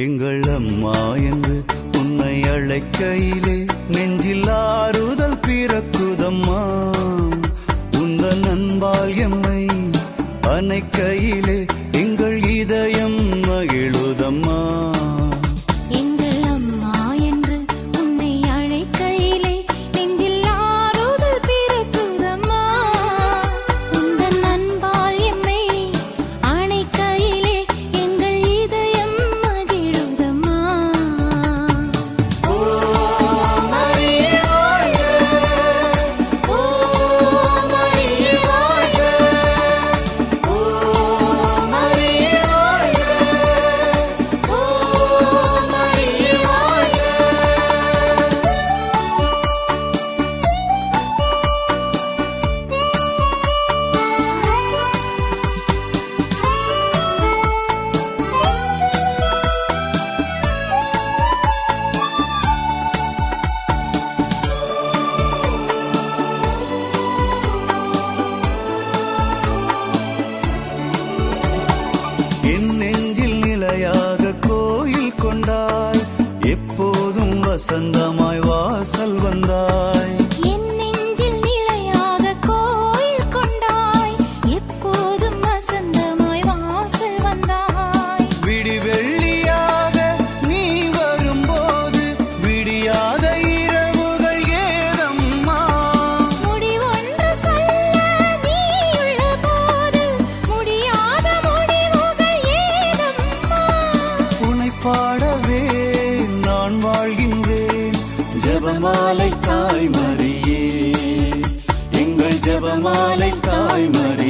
எங்கள் அம்மா என்று உன்னை அழைக்கையிலே நெஞ்சில் ஆறுதல் பிறக்குதம்மா. உந்தன் அன்பால் எம்மை அணைக்கையிலே எங்கள் இதயம் மகிழுதம்மா. என் நெஞ்சில் நிலையாக கோயில் கொண்டாய், எப்போதும் வசந்தமாய் வாசல் வந்தாய். என் நெஞ்சில் நிலையாக கோயில் கொண்டாய், எப்போதும் வசந்தமாய் வாசல் வந்தாய். விடி வெள்ளியாக நீ வரும்போது விடியாத இரவுகள் ஏதம்மா. முடிவொன்று சொல்ல நீ உள்ள போது முடியாத முடிவுகள் ஏதம்மா. உன்னை பாடவே நான் வாழ்கின்றேன். ஜெபமாலை தாய்மரியே, எங்கள் ஜெபமாலை தாய்மரியே.